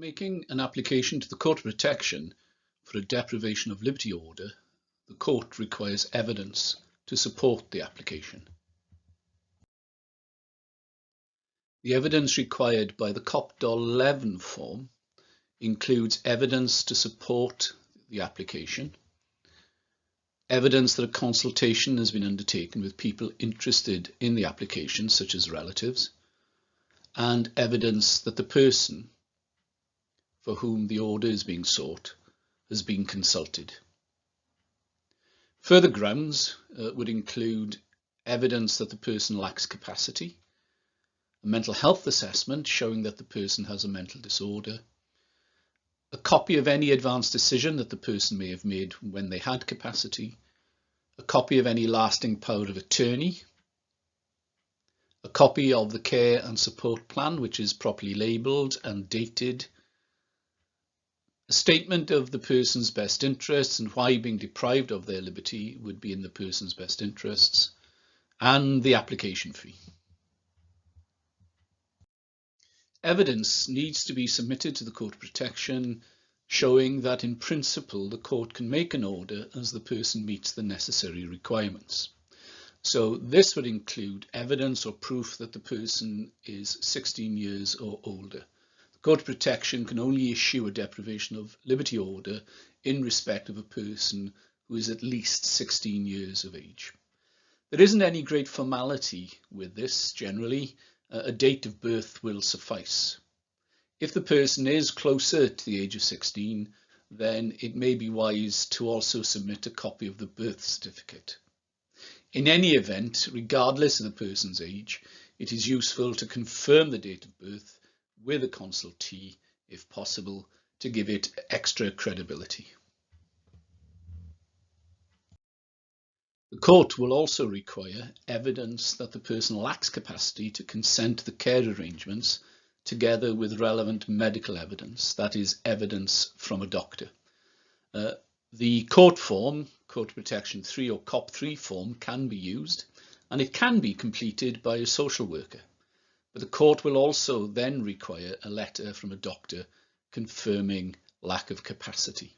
making an application to the Court of Protection for a deprivation of liberty order, the court requires evidence to support the application. The evidence required by the COPDOL 11 form includes evidence to support the application, evidence that a consultation has been undertaken with people interested in the application, such as relatives, and evidence that the person for whom the order is being sought has been consulted. Further grounds would include evidence that the person lacks capacity, a mental health assessment showing that the person has a mental disorder, a copy of any advance decision that the person may have made when they had capacity, a copy of any lasting power of attorney, a copy of the care and support plan which is properly labelled and dated, a statement of the person's best interests and why being deprived of their liberty would be in the person's best interests, and the application fee. Evidence needs to be submitted to the Court of Protection showing that in principle the court can make an order as the person meets the necessary requirements. So this would include evidence or proof that the person is 16 years or older. The Court of Protection can only issue a deprivation of liberty order in respect of a person who is at least 16 years of age. There isn't any great formality with this generally. A date of birth will suffice. If the person is closer to the age of 16, then it may be wise to also submit a copy of the birth certificate. In any event, regardless of the person's age, it is useful to confirm the date of birth with a consultee, if possible, to give it extra credibility. The court will also require evidence that the person lacks capacity to consent to the care arrangements together with relevant medical evidence, that is, evidence from a doctor. The court form, Court of Protection 3 or COP3 form, can be used and it can be completed by a social worker. But the court will also then require a letter from a doctor confirming lack of capacity.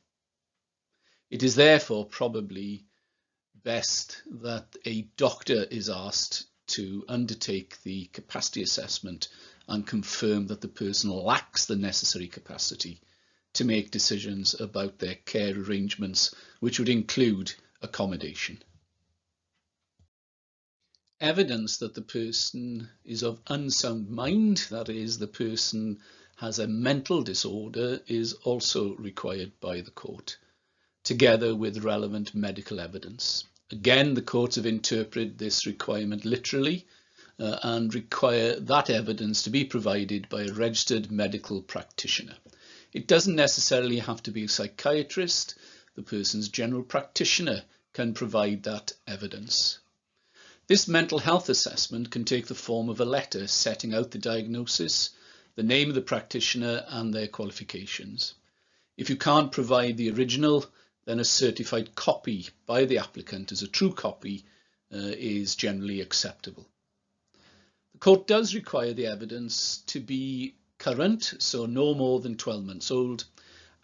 It is therefore probably best that a doctor is asked to undertake the capacity assessment and confirm that the person lacks the necessary capacity to make decisions about their care arrangements, which would include accommodation. Evidence that the person is of unsound mind, that is, the person has a mental disorder, is also required by the court, together with relevant medical evidence. Again, the courts have interpreted this requirement literally and require that evidence to be provided by a registered medical practitioner. It doesn't necessarily have to be a psychiatrist. The person's general practitioner can provide that evidence. This mental health assessment can take the form of a letter setting out the diagnosis, the name of the practitioner and their qualifications. If you can't provide the original, then a certified copy by the applicant as a true copy is generally acceptable. The court does require the evidence to be current, so no more than 12 months old,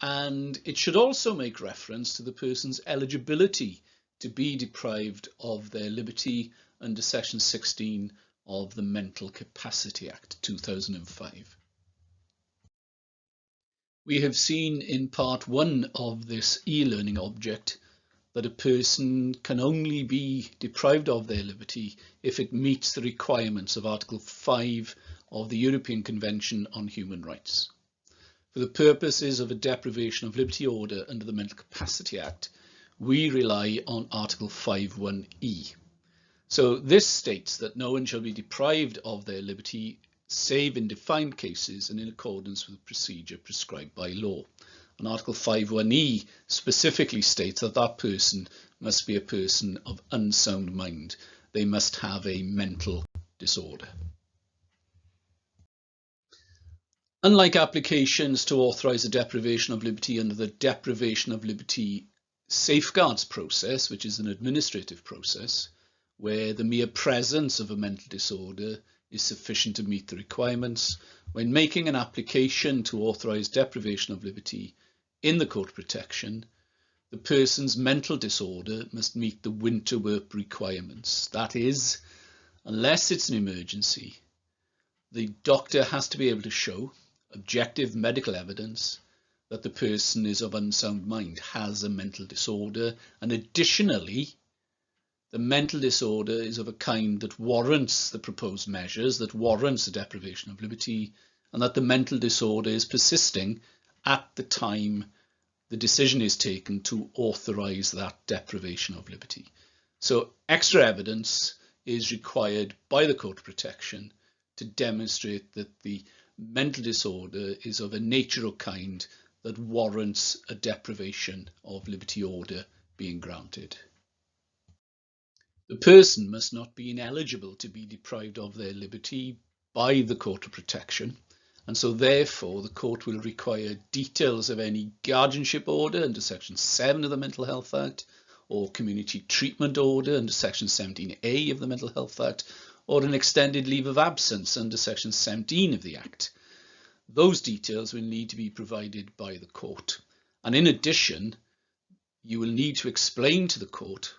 and it should also make reference to the person's eligibility to be deprived of their liberty under Section 16 of the Mental Capacity Act 2005. We have seen in part 1 of this e-learning object that a person can only be deprived of their liberty if it meets the requirements of Article 5 of the European Convention on Human Rights. For the purposes of a deprivation of liberty order under the Mental Capacity Act, we rely on Article 5(1)(e). So this states that no one shall be deprived of their liberty save in defined cases and in accordance with the procedure prescribed by law. And Article 5(1)(e) specifically states that that person must be a person of unsound mind. They must have a mental disorder. Unlike applications to authorise a deprivation of liberty under the deprivation of liberty safeguards process, which is an administrative process, where the mere presence of a mental disorder is sufficient to meet the requirements. When making an application to authorise deprivation of liberty in the court of protection, the person's mental disorder must meet the Winterwerp requirements. That is, unless it's an emergency, the doctor has to be able to show objective medical evidence that the person is of unsound mind, has a mental disorder, and additionally, the mental disorder is of a kind that warrants the proposed measures, that warrants the deprivation of liberty, and that the mental disorder is persisting at the time the decision is taken to authorise that deprivation of liberty. So extra evidence is required by the court of protection to demonstrate that the mental disorder is of a nature or kind that warrants a deprivation of liberty order being granted. The person must not be ineligible to be deprived of their liberty by the court of protection, and so therefore the court will require details of any guardianship order under Section 7 of the Mental Health Act, or community treatment order under Section 17A of the Mental Health Act, or an extended leave of absence under Section 17 of the Act. Those details will need to be provided by the court. And in addition, you will need to explain to the court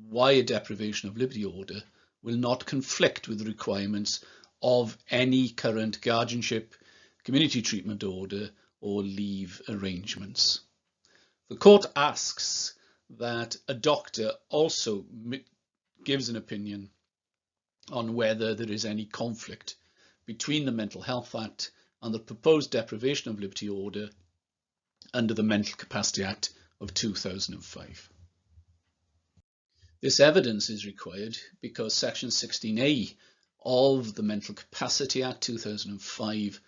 why a deprivation of liberty order will not conflict with the requirements of any current guardianship, community treatment order, or leave arrangements. The court asks that a doctor also gives an opinion on whether there is any conflict between the Mental Health Act and the proposed deprivation of liberty order under the Mental Capacity Act of 2005. This evidence is required because Section 16A of the Mental Capacity Act 2005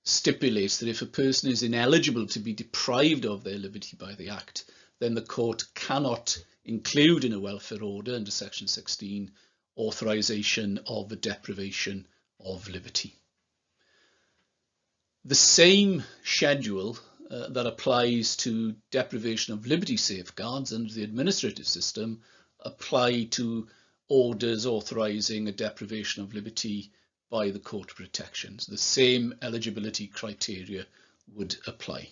stipulates that if a person is ineligible to be deprived of their liberty by the Act, then the court cannot include in a welfare order under Section 16 authorisation of a deprivation of liberty. The same schedule that applies to deprivation of liberty safeguards under the administrative system apply to orders authorising a deprivation of liberty by the court of protection. The same eligibility criteria would apply.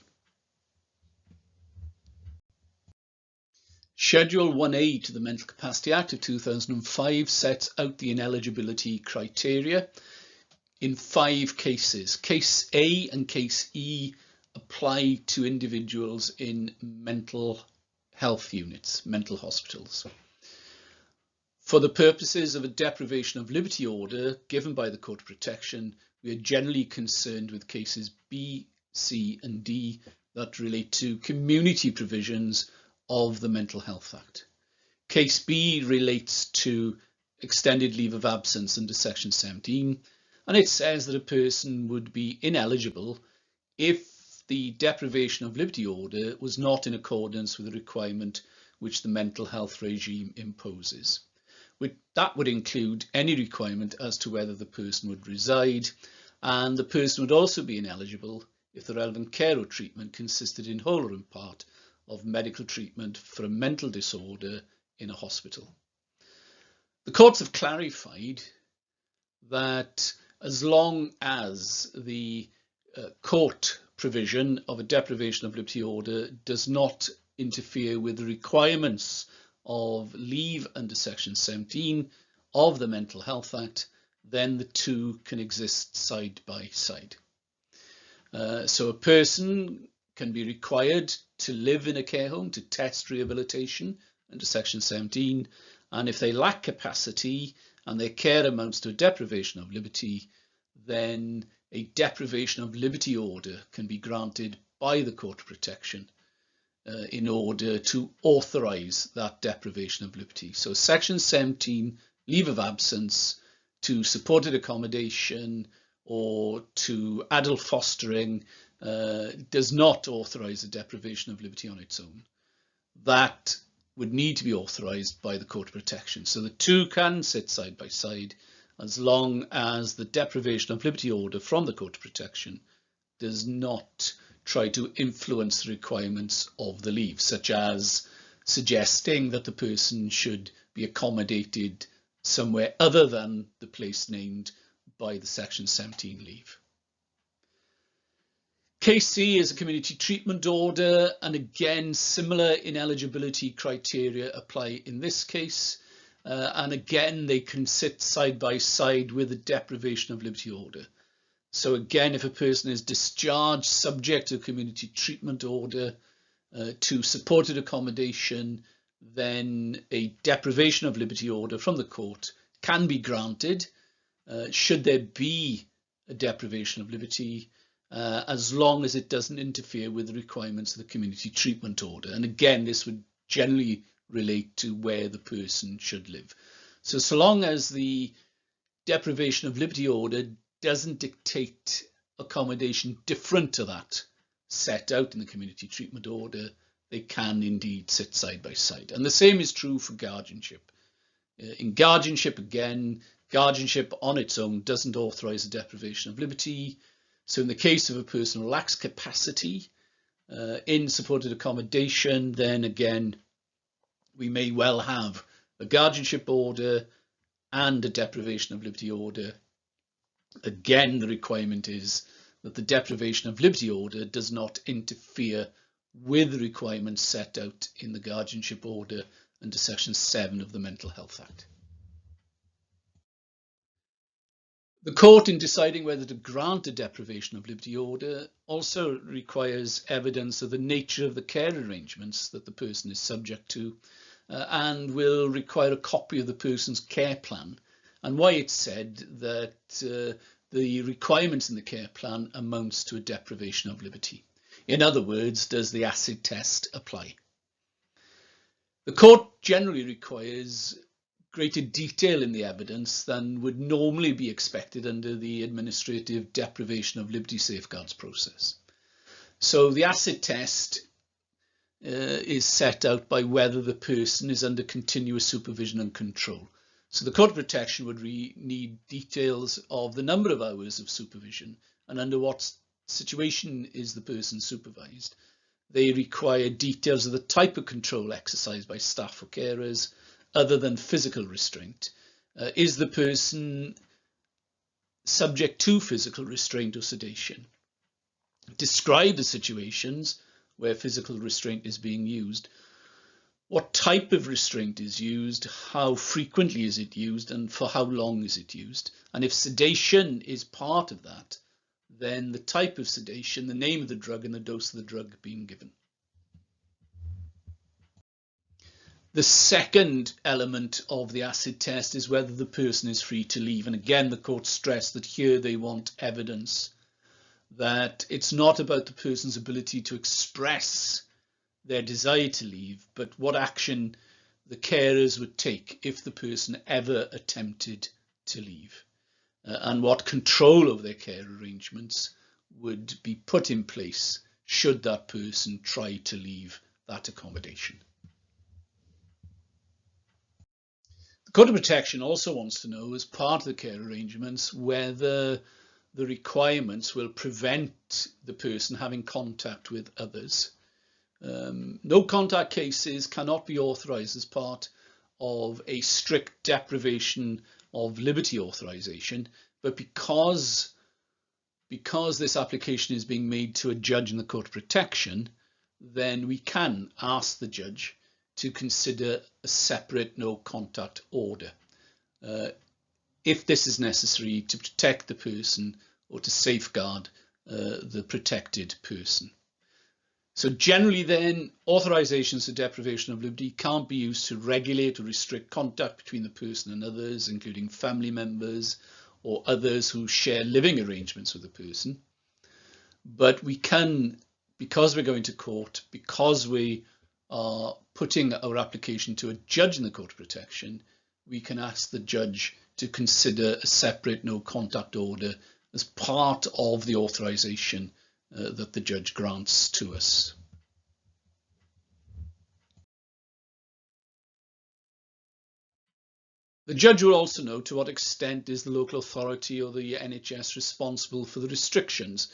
Schedule 1A to the Mental Capacity Act of 2005 sets out the ineligibility criteria in 5 cases. Case A and Case E apply to individuals in mental health units, mental hospitals. For the purposes of a deprivation of liberty order given by the Court of Protection, we are generally concerned with cases B, C and D that relate to community provisions of the Mental Health Act. Case B relates to extended leave of absence under Section 17, and it says that a person would be ineligible if the deprivation of liberty order was not in accordance with the requirement which the mental health regime imposes. That would include any requirement as to whether the person would reside, and the person would also be ineligible if the relevant care or treatment consisted in whole or in part of medical treatment for a mental disorder in a hospital. The courts have clarified that as long as the court provision of a deprivation of liberty order does not interfere with the requirements of leave under Section 17 of the Mental Health Act, then the two can exist side by side. So a person can be required to live in a care home to test rehabilitation under Section 17, and if they lack capacity and their care amounts to a deprivation of liberty, then a deprivation of liberty order can be granted by the Court of Protection in order to authorise that deprivation of liberty. So Section 17, leave of absence to supported accommodation or to adult fostering does not authorise a deprivation of liberty on its own. That would need to be authorised by the Court of Protection. So the two can sit side by side as long as the deprivation of liberty order from the Court of Protection does not try to influence the requirements of the leave, such as suggesting that the person should be accommodated somewhere other than the place named by the Section 17 leave. Case C is a community treatment order, and again similar ineligibility criteria apply in this case, and again they can sit side by side with a deprivation of liberty order. So again, if a person is discharged subject to a community treatment order to supported accommodation, then a deprivation of liberty order from the court can be granted should there be a deprivation of liberty, as long as it doesn't interfere with the requirements of the community treatment order. And again, this would generally relate to where the person should live. So long as the deprivation of liberty order doesn't dictate accommodation different to that set out in the community treatment order, they can indeed sit side by side. And the same is true for guardianship. In guardianship, again, guardianship on its own doesn't authorise a deprivation of liberty. So in the case of a person who lacks capacity in supported accommodation, then again, we may well have a guardianship order and a deprivation of liberty order. Again, the requirement is that the deprivation of liberty order does not interfere with the requirements set out in the guardianship order under Section 7 of the Mental Health Act. The court, in deciding whether to grant a deprivation of liberty order, also requires evidence of the nature of the care arrangements that the person is subject to, and will require a copy of the person's care plan, and why it's said that the requirements in the care plan amounts to a deprivation of liberty. In other words, does the acid test apply? The court generally requires greater detail in the evidence than would normally be expected under the administrative deprivation of liberty safeguards process. So the acid test is set out by whether the person is under continuous supervision and control. So the Court of Protection would need details of the number of hours of supervision and under what situation is the person supervised. They require details of the type of control exercised by staff or carers other than physical restraint. Is the person subject to physical restraint or sedation? Describe the situations where physical restraint is being used. What type of restraint is used? How frequently is it used? And for how long is it used? And if sedation is part of that, then the type of sedation, the name of the drug and the dose of the drug being given. The second element of the acid test is whether the person is free to leave. And again, the court stressed that here they want evidence that it's not about the person's ability to express their desire to leave, but what action the carers would take if the person ever attempted to leave, and what control of their care arrangements would be put in place should that person try to leave that accommodation. The Court of Protection also wants to know, as part of the care arrangements, whether the requirements will prevent the person having contact with others. No contact cases cannot be authorised as part of a strict deprivation of liberty authorisation, but because this application is being made to a judge in the Court of Protection, then we can ask the judge to consider a separate no contact order if this is necessary to protect the person or to safeguard the protected person. So generally then, authorisations for deprivation of liberty can't be used to regulate or restrict contact between the person and others, including family members or others who share living arrangements with the person. But we can, because we're going to court, because we are putting our application to a judge in the Court of Protection, we can ask the judge to consider a separate no contact order as part of the authorisation that the judge grants to us. The judge will also know to what extent is the local authority or the NHS responsible for the restrictions,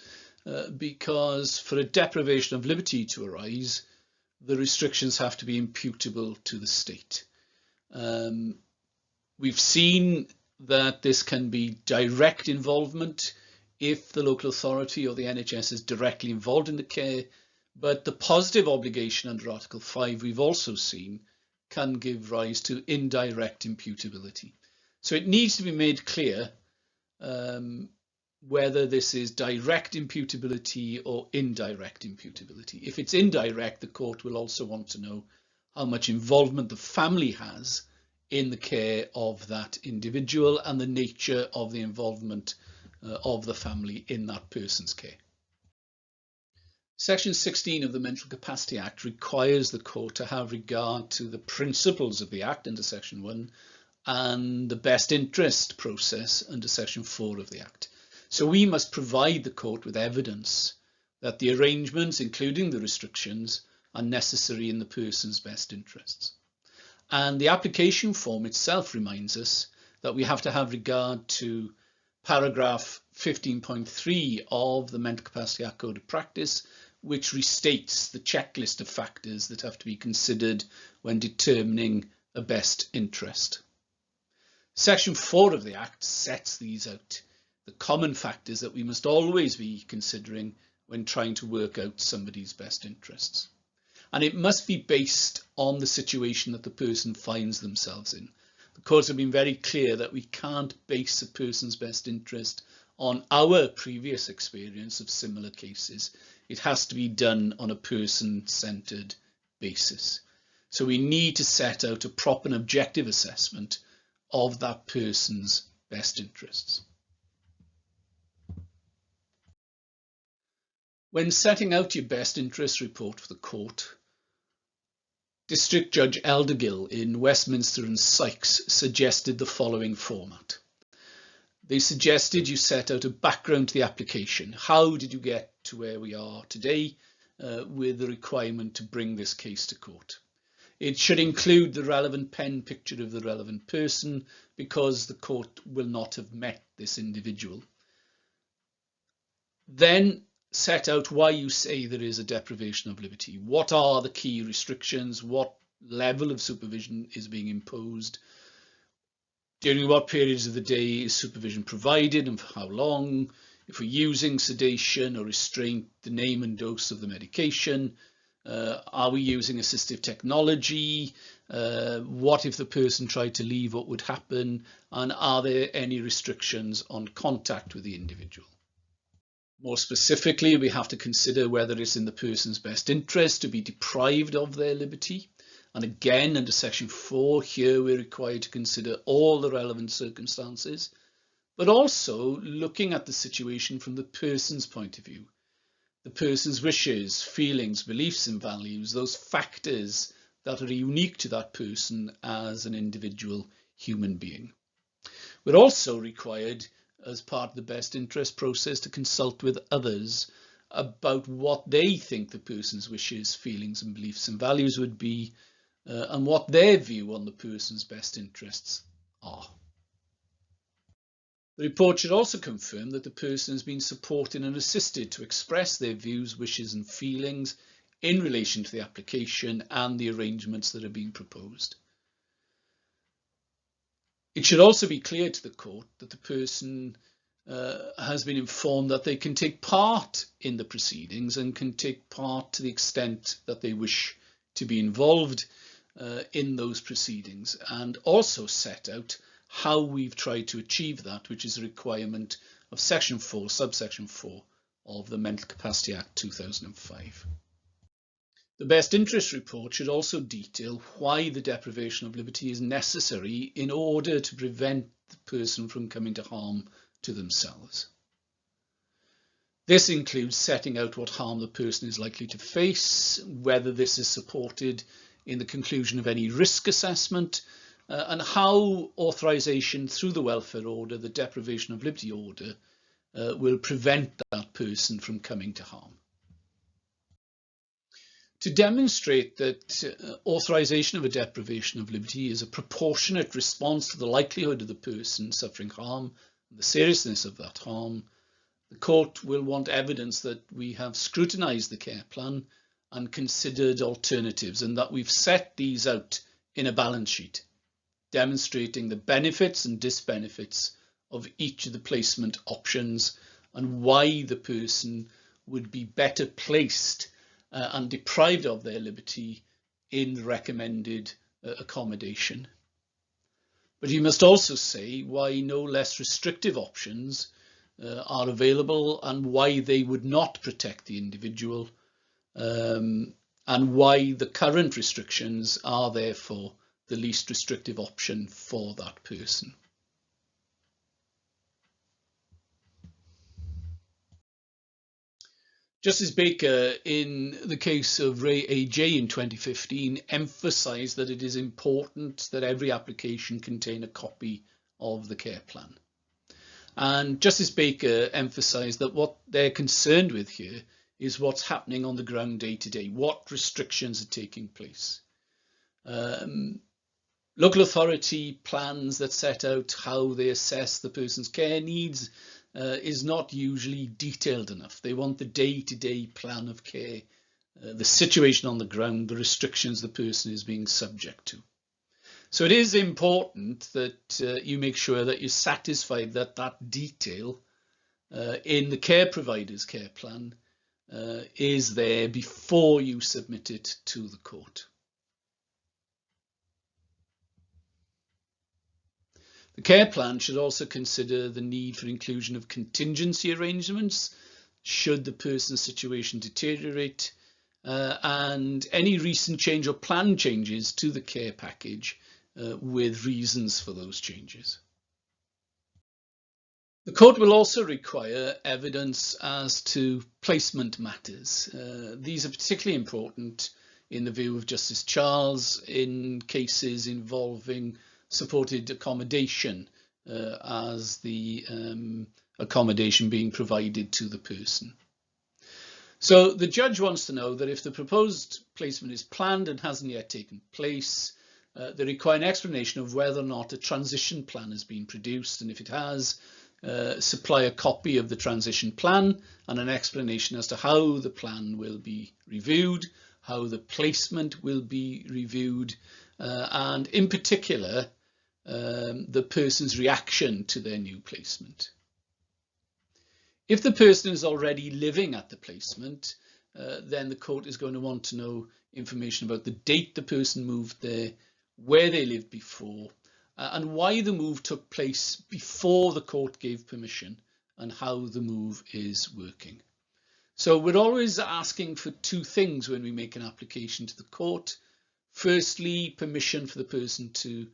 because for a deprivation of liberty to arise, the restrictions have to be imputable to the state. We've seen that this can be direct involvement if the local authority or the NHS is directly involved in the care, but the positive obligation under Article 5 we've also seen can give rise to indirect imputability. So it needs to be made clear whether this is direct imputability or indirect imputability. If it's indirect, the court will also want to know how much involvement the family has in the care of that individual and the nature of the involvement of the family in that person's care. Section 16 of the Mental Capacity Act requires the court to have regard to the principles of the Act under Section 1 and the best interest process under Section 4 of the Act. So we must provide the court with evidence that the arrangements, including the restrictions, are necessary in the person's best interests. And the application form itself reminds us that we have to have regard to paragraph 15.3 of the Mental Capacity Act Code of Practice, which restates the checklist of factors that have to be considered when determining a best interest. Section 4 of the Act sets these out, the common factors that we must always be considering when trying to work out somebody's best interests. And it must be based on the situation that the person finds themselves in. The courts have been very clear that we can't base a person's best interest on our previous experience of similar cases. It has to be done on a person-centred basis. So we need to set out a proper and objective assessment of that person's best interests. When setting out your best interest report for the court, District Judge Eldergill in Westminster and Sykes suggested the following format. They suggested you set out a background to the application. How did you get to where we are today with the requirement to bring this case to court? It should include the relevant pen picture of the relevant person because the court will not have met this individual. Then set out why you say there is a deprivation of liberty. What are the key restrictions? What level of supervision is being imposed? During what periods of the day is supervision provided and for how long? If we're using sedation or restraint, the name and dose of the medication. Are we using assistive technology? What if the person tried to leave? What would happen? And are there any restrictions on contact with the individual? More specifically, we have to consider whether it's in the person's best interest to be deprived of their liberty. And again, under Section 4, here we're required to consider all the relevant circumstances, but also looking at the situation from the person's point of view. The person's wishes, feelings, beliefs and values, those factors that are unique to that person as an individual human being. We're also required, as part of the best interest process, to consult with others about what they think the person's wishes, feelings and beliefs and values would be, and what their view on the person's best interests are. The report should also confirm that the person has been supported and assisted to express their views, wishes and feelings in relation to the application and the arrangements that are being proposed. It should also be clear to the court that the person has been informed that they can take part in the proceedings and can take part to the extent that they wish to be involved in those proceedings, and also set out how we've tried to achieve that, which is a requirement of Section 4, subsection 4 of the Mental Capacity Act 2005. The best interest report should also detail why the deprivation of liberty is necessary in order to prevent the person from coming to harm to themselves. This includes setting out what harm the person is likely to face, whether this is supported in the conclusion of any risk assessment, and how authorisation through the welfare order, the deprivation of liberty order, will prevent that person from coming to harm. To demonstrate that authorisation of a deprivation of liberty is a proportionate response to the likelihood of the person suffering harm and the seriousness of that harm, the court will want evidence that we have scrutinised the care plan and considered alternatives, and that we've set these out in a balance sheet. demonstrating the benefits and disbenefits of each of the placement options and why the person would be better placed and deprived of their liberty in the recommended accommodation. But you must also say why no less restrictive options are available and why they would not protect the individual, and why the current restrictions are therefore the least restrictive option for that person. Justice Baker, in the case of Ray A.J. in 2015, emphasised that it is important that every application contain a copy of the care plan. And Justice Baker emphasised that what they're concerned with here is what's happening on the ground day to day, what restrictions are taking place. Local authority plans that set out how they assess the person's care needs is not usually detailed enough. They want the day-to-day plan of care, the situation on the ground, the restrictions the person is being subject to. So it is important that you make sure that you're satisfied that that detail in the care provider's care plan is there before you submit it to the court. The care plan should also consider the need for inclusion of contingency arrangements should the person's situation deteriorate, and any recent change or plan changes to the care package with reasons for those changes. The court will also require evidence as to placement matters. These are particularly important in the view of Justice Charles in cases involving supported accommodation as the accommodation being provided to the person. So the judge wants to know that if the proposed placement is planned and hasn't yet taken place, they require an explanation of whether or not a transition plan has been produced, and if it has, supply a copy of the transition plan and an explanation as to how the plan will be reviewed, how the placement will be reviewed, and in particular the person's reaction to their new placement. If the person is already living at the placement, then the court is going to want to know information about the date the person moved there, where they lived before, and why the move took place before the court gave permission, and how the move is working. So we're always asking for two things when we make an application to the court. Firstly, permission for the person to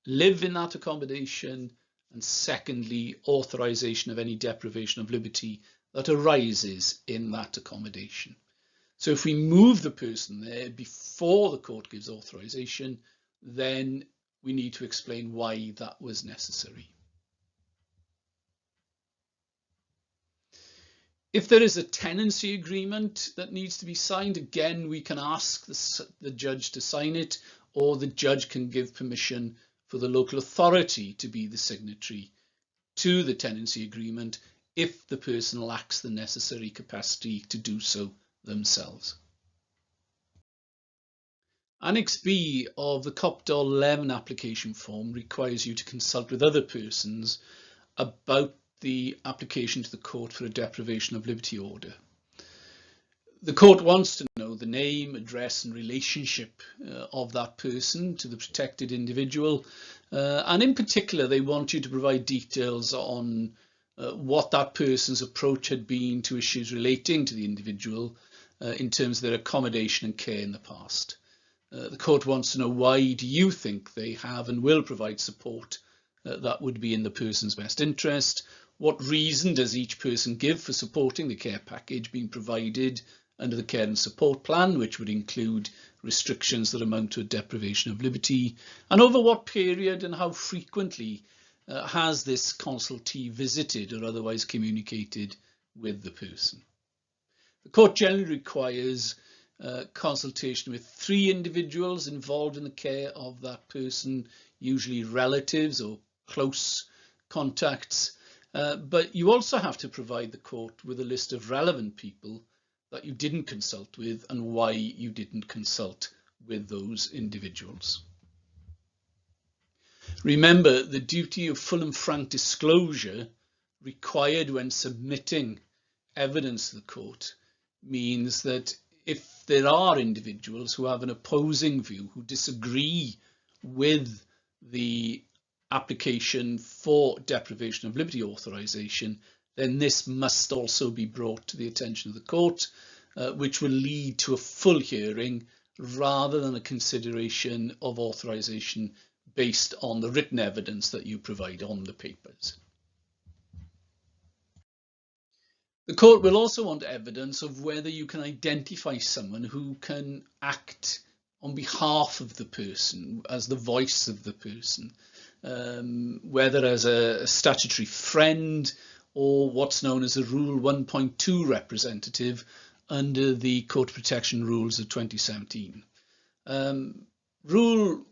live in that accommodation, and secondly, authorization of any deprivation of liberty that arises in that accommodation. So if we move the person there before the court gives authorization, then we need to explain why that was necessary. If there is a tenancy agreement that needs to be signed, again, we can ask the judge to sign it, or the judge can give permission for the local authority to be the signatory to the tenancy agreement if the person lacks the necessary capacity to do so themselves. Annex B of the COPDOL 11 application form requires you to consult with other persons about the application to the court for a deprivation of liberty order. The court wants to know the name, address and relationship of that person to the protected individual, and in particular they want you to provide details on what that person's approach had been to issues relating to the individual in terms of their accommodation and care in the past. The court wants to know why do you think they have and will provide support that would be in the person's best interest. What reason does each person give for supporting the care package being provided under the care and support plan, which would include restrictions that amount to a deprivation of liberty, and over what period and how frequently has this consultee visited or otherwise communicated with the person. The court generally requires consultation with 3 individuals involved in the care of that person, usually relatives or close contacts, but you also have to provide the court with a list of relevant people that you didn't consult with and why you didn't consult with those individuals. Remember, the duty of full and frank disclosure required when submitting evidence to the court means that if there are individuals who have an opposing view, who disagree with the application for deprivation of liberty authorization, then this must also be brought to the attention of the court, which will lead to a full hearing rather than a consideration of authorization based on the written evidence that you provide on the papers. The court will also want evidence of whether you can identify someone who can act on behalf of the person, as the voice of the person, whether as a statutory friend or what's known as a Rule 1.2 representative under the Court Protection Rules of 2017. Rule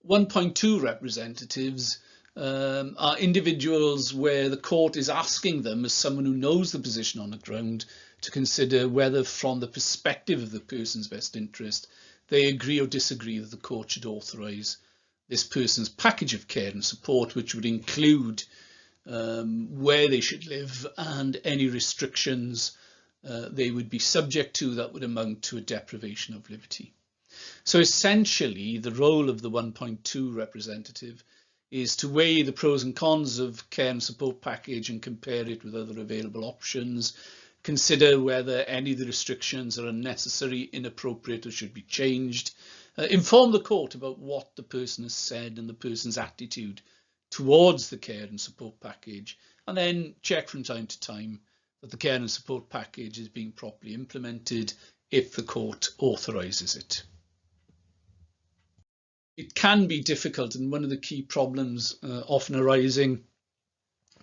1.2 representatives are individuals where the court is asking them, as someone who knows the position on the ground, to consider whether from the perspective of the person's best interest they agree or disagree that the court should authorise this person's package of care and support, which would include where they should live and any restrictions they would be subject to that would amount to a deprivation of liberty. So essentially, the role of the 1.2 representative is to weigh the pros and cons of care and support package and compare it with other available options, consider whether any of the restrictions are unnecessary, inappropriate, or should be changed, inform the court about what the person has said and the person's attitude towards the care and support package, and then check from time to time that the care and support package is being properly implemented if the court authorises it. It can be difficult, and one of the key problems often arising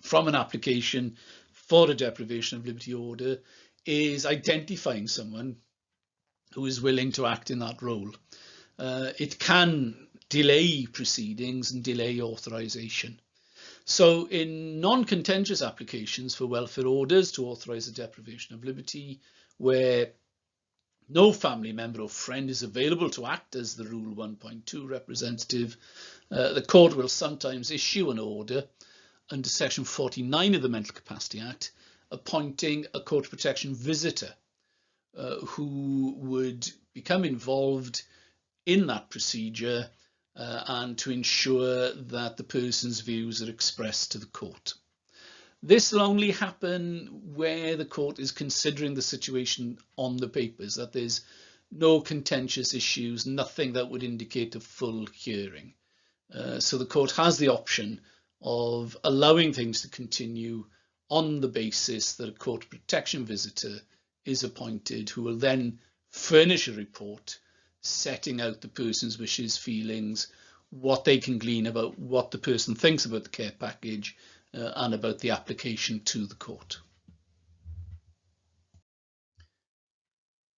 from an application for a deprivation of liberty order is identifying someone who is willing to act in that role. It can delay proceedings and delay authorisation. So in non-contentious applications for welfare orders to authorise a deprivation of liberty, where no family member or friend is available to act as the Rule 1.2 representative, the court will sometimes issue an order under Section 49 of the Mental Capacity Act, appointing a court protection visitor who would become involved in that procedure and to ensure that the person's views are expressed to the court. This will only happen where the court is considering the situation on the papers, that there's no contentious issues, nothing that would indicate a full hearing. So the court has the option of allowing things to continue on the basis that a court protection visitor is appointed, who will then furnish a report setting out the person's wishes, feelings, what they can glean about what the person thinks about the care package, and about the application to the court.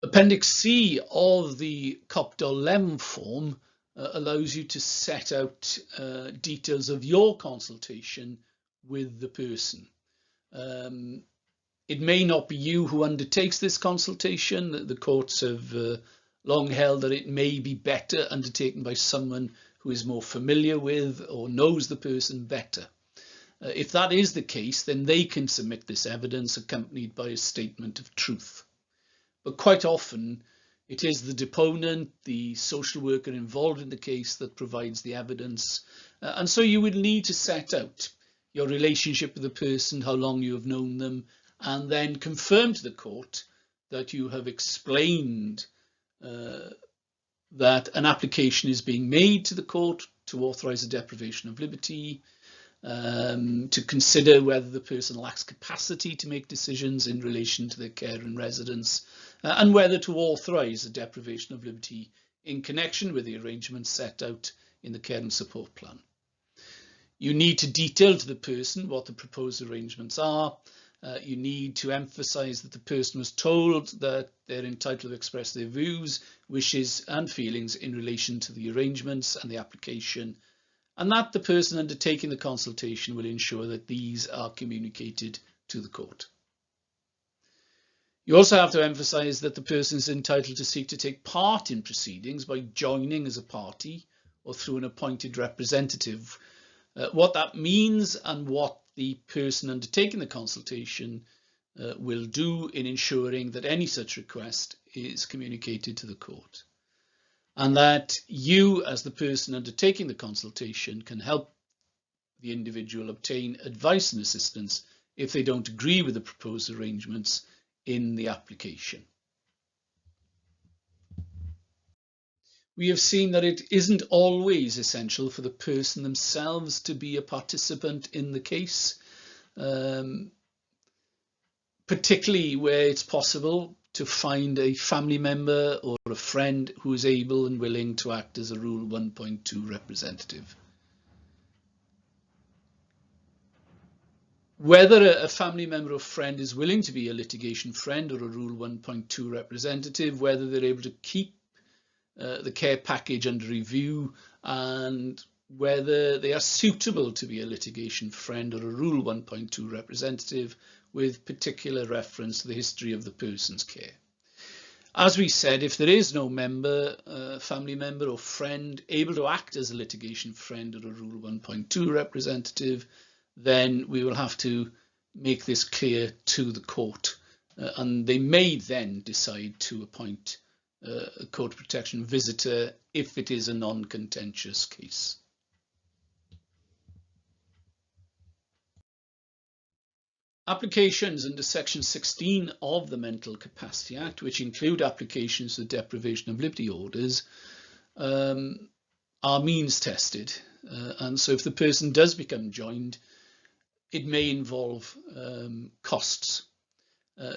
Appendix C of the COPDOL-LEM form allows you to set out details of your consultation with the person. It may not be you who undertakes this consultation. The courts have long held that it may be better undertaken by someone who is more familiar with or knows the person better. If that is the case, then they can submit this evidence accompanied by a statement of truth. But quite often, it is the deponent, the social worker involved in the case, that provides the evidence. And so you would need to set out your relationship with the person, how long you have known them, and then confirm to the court that you have explained that an application is being made to the court to authorise a deprivation of liberty, to consider whether the person lacks capacity to make decisions in relation to their care and residence, and whether to authorise a deprivation of liberty in connection with the arrangements set out in the care and support plan. You need to detail to the person what the proposed arrangements are. You need to emphasise that the person was told that they're entitled to express their views, wishes and feelings in relation to the arrangements and the application, and that the person undertaking the consultation will ensure that these are communicated to the court. You also have to emphasise that the person is entitled to seek to take part in proceedings by joining as a party or through an appointed representative. What that means and what the person undertaking the consultation will do in ensuring that any such request is communicated to the court, and that you, as the person undertaking the consultation, can help the individual obtain advice and assistance if they don't agree with the proposed arrangements in the application. We have seen that it isn't always essential for the person themselves to be a participant in the case, particularly where it's possible to find a family member or a friend who is able and willing to act as a Rule 1.2 representative. Whether a family member or friend is willing to be a litigation friend or a Rule 1.2 representative, whether they're able to keep the care package under review, and whether they are suitable to be a litigation friend or a Rule 1.2 representative, with particular reference to the history of the person's care. As we said, if there is no member, family member or friend able to act as a litigation friend or a Rule 1.2 representative, then we will have to make this clear to the court, and they may then decide to appoint a court protection visitor if it is a non-contentious case. Applications under Section 16 of the Mental Capacity Act, which include applications for deprivation of liberty orders, are means tested, and so if the person does become joined, it may involve costs.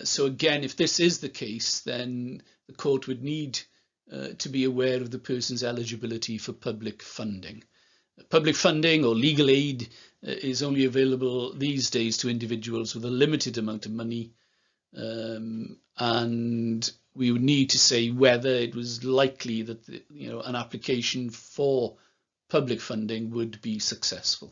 So again, if this is the case, then the court would need to be aware of the person's eligibility for public funding. Public funding or legal aid is only available these days to individuals with a limited amount of money, and we would need to say whether it was likely that an application for public funding would be successful.